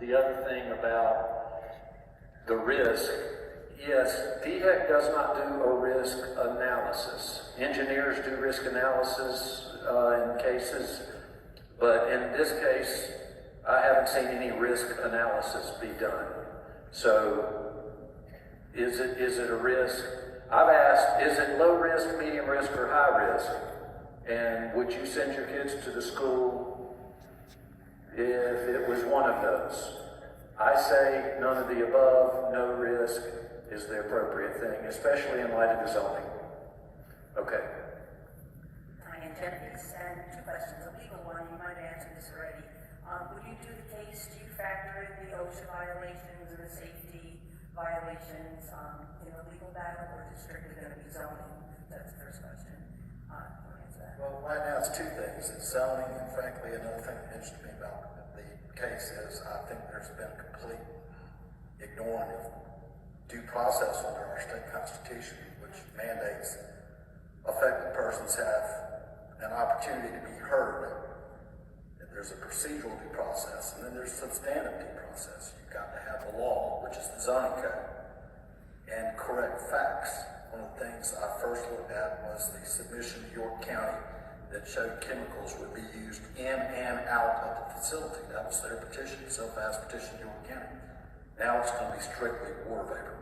the other thing about the risk, yes, DHEC does not do a risk analysis. Engineers do risk analysis in cases, but in this case, I haven't seen any risk analysis be done. So, is it a risk? I've asked, is it low risk, medium risk, or high risk? And would you send your kids to the school if it was one of those? I say none of the above, no risk is the appropriate thing, especially in light of the zoning. Okay. Diane Jeffries, and two questions. A legal one, you might have answered this already. Would you do the case, do you factor in the OSHA violations and the safety violations in the legal battle, or is it strictly going to be zoning? That's the first question. Well, right now it's two things. It's zoning, and frankly, another thing that interests me about the case is I think there's been a complete ignoring of due process under our state constitution, which mandates affected persons have an opportunity to be heard. There's a procedural due process, and then there's substantive due process. You've got to have the law, which is the zoning code, and correct facts. One of the things I first looked at was the submission to York County that showed chemicals would be used in and out of the facility. That was their petition, self-asked petition to York County. Now it's going to be strictly water vapor.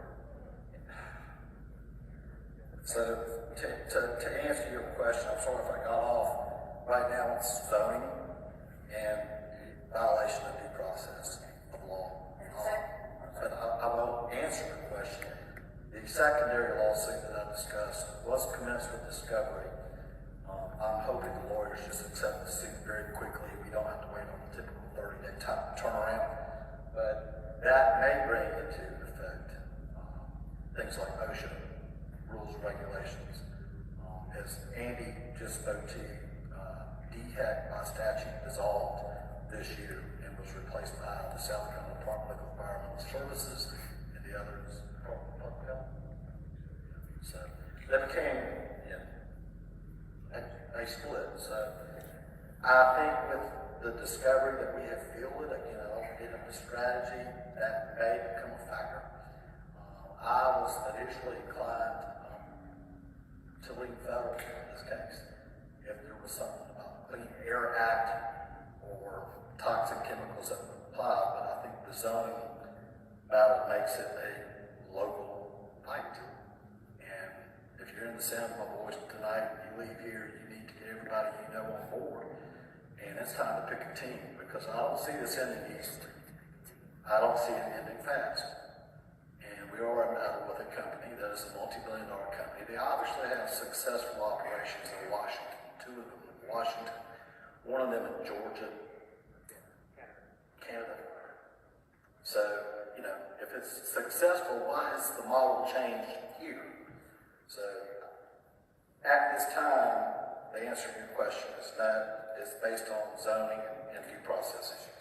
So to answer your question, I'm sorry if I got off. Right now it's zoning and violation of due process of law. But I will answer the question. The secondary lawsuit that I discussed was commenced with discovery. I'm hoping the lawyers just accept the suit very quickly. We don't have to wait on the typical 30-day turnaround. But that may bring into effect things like OSHA rules and regulations. As Andy just spoke to you, DHEC by statute dissolved this year and was replaced by the South Carolina Department of Environmental Services and the others. So they became a split. So I think with the discovery that we have fielded, getting the strategy, that may become a factor. I was initially inclined to lean federal in this case. If there was something about the Clean Air Act or toxic chemicals that would apply, but I think the zoning battle makes it a local fight. And if you're in the sound of my voice tonight, you leave here, you need to get everybody you know on board. And it's time to pick a team, because I don't see this ending easily. I don't see it ending fast. And we are in battle with a company that is a multi-billion-dollar company. They obviously have successful operations in Washington, two of them in Washington, one of them in Georgia, Canada. So, if it's successful, why has the model changed here? So, at this time, the answer to your question is that it's based on zoning and due process issues.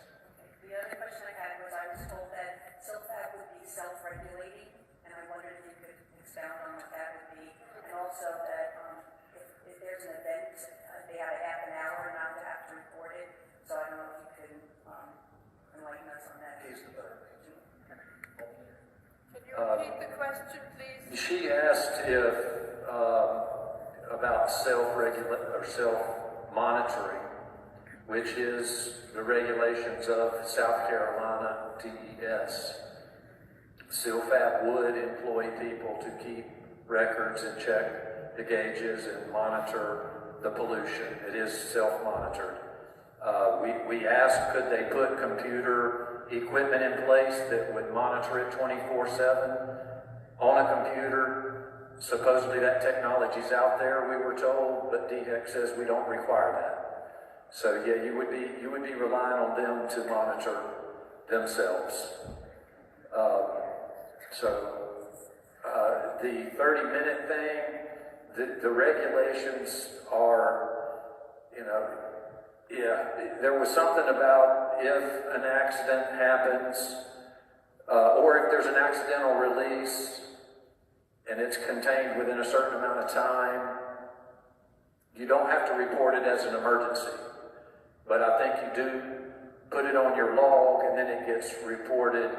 The other question I had was, I was told that SILFAP would be self-regulating, and I wondered if you could expound on what that would be, and also that if there's an event, they had a half an hour not to have to report it, so I don't know if you could enlighten us on that. He's the better. Can you repeat the question, please? She asked if about self-monitoring, which is the regulations of South Carolina DES. SILFAP would employ people to keep records and check the gauges and monitor the pollution. It is self-monitored. We asked, could they put computer equipment in place that would monitor it 24/7 on a computer? Supposedly that technology's out there, we were told, but DHEC says we don't require that. So yeah, you would be relying on them to monitor themselves. The 30-minute thing, the regulations are, there was something about if an accident happens, or if there's an accidental release, and it's contained within a certain amount of time, you don't have to report it as an emergency. But I think you do put it on your log, and then it gets reported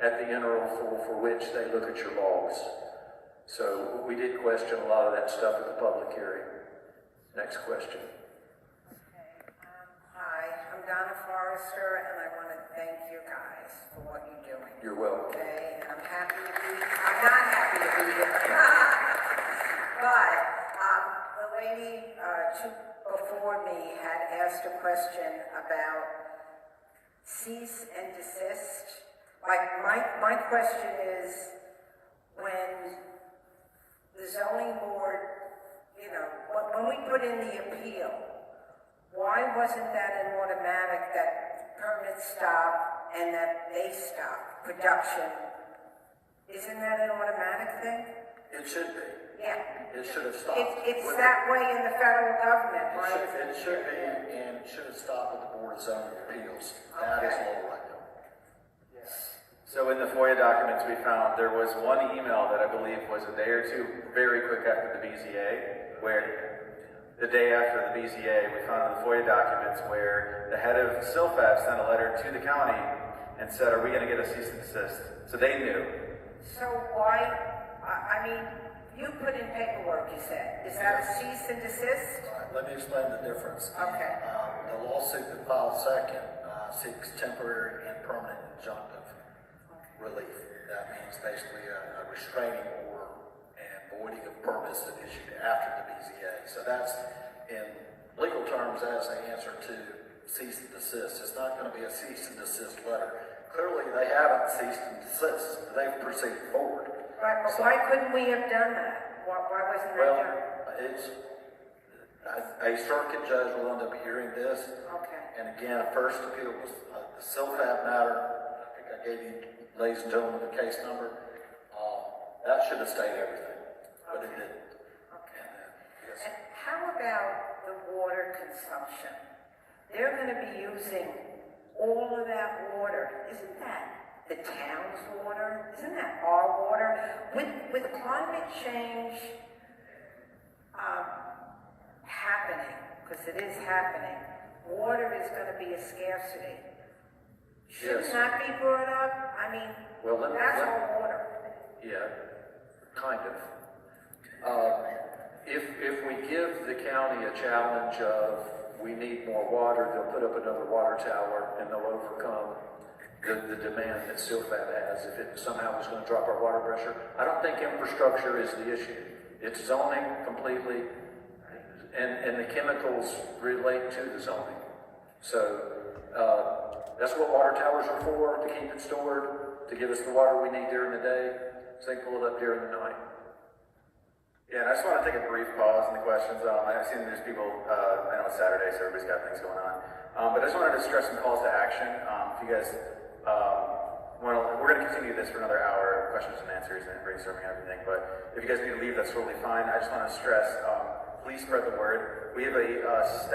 at the interval for which they look at your logs. So we did question a lot of that stuff at the public hearing. Next question. Hi, I'm Donna Forrester, and I want to thank you guys for what you're doing. You're welcome. Okay, and I'm not happy to be here. But the lady before me had asked a question about cease and desist. Like, my question is, when the zoning board, you know, when we put in the appeal, why wasn't that an automatic that permits stop and that they stop production? Isn't that an automatic thing? It should be. Yeah. It should have stopped. It's that way in the federal government, right? It should be, and it should have stopped at the Board of Zoning Appeals. That is law right now. So in the FOIA documents we found, there was one email that I believe was a day or two very quick after the BZA, where the day after the BZA, we found in the FOIA documents where the head of SILFAB sent a letter to the county and said, are we going to get a cease and desist? So they knew. So why, I mean, you put in paperwork, you said. Is that a cease and desist? All right, let me explain the difference. Okay. The lawsuit that filed second seeks temporary and permanent injunctive relief. That means basically a restraining order and voiding of permits that issued after the BZA. So that's, in legal terms, as the answer to cease and desist. It's not going to be a cease and desist letter. Clearly, they haven't ceased and desist. They've proceeded forward. Right, but why couldn't we have done that? Why wasn't that Well, done? it's, a circuit judge will end up hearing this. Okay. And again, a first appeal was the SILFAB matter. I think I gave you, ladies and gentlemen, the case number. That should have stayed everything, but it didn't. Okay. Yes. And how about the water consumption? They're going to be using all of that water. Isn't that the town's water? Isn't that our water? With climate change happening, because it is happening, water is going to be a scarcity. Shouldn't Yes. that be brought up? I mean, Well, that's all water. Yeah, kind of. If we give the county a challenge of we need more water, they'll put up another water tower and they'll overcome the demand that SILFAB has. If it somehow is going to drop our water pressure, I don't think infrastructure is the issue. It's zoning completely, and the chemicals relate to the zoning. So that's what water towers are for, to keep it stored, to give us the water we need during the day, so they can pull it up during the night. Yeah, and I just want to take a brief pause in the questions. I've seen there's people, I know it's Saturday, so everybody's got things going on. But I just wanted to stress some calls to action. If you guys we're going to continue this for another hour, questions and answers and brainstorming and everything. But if you guys need to leave, that's totally fine. I just want to stress, please spread the word. We have a staff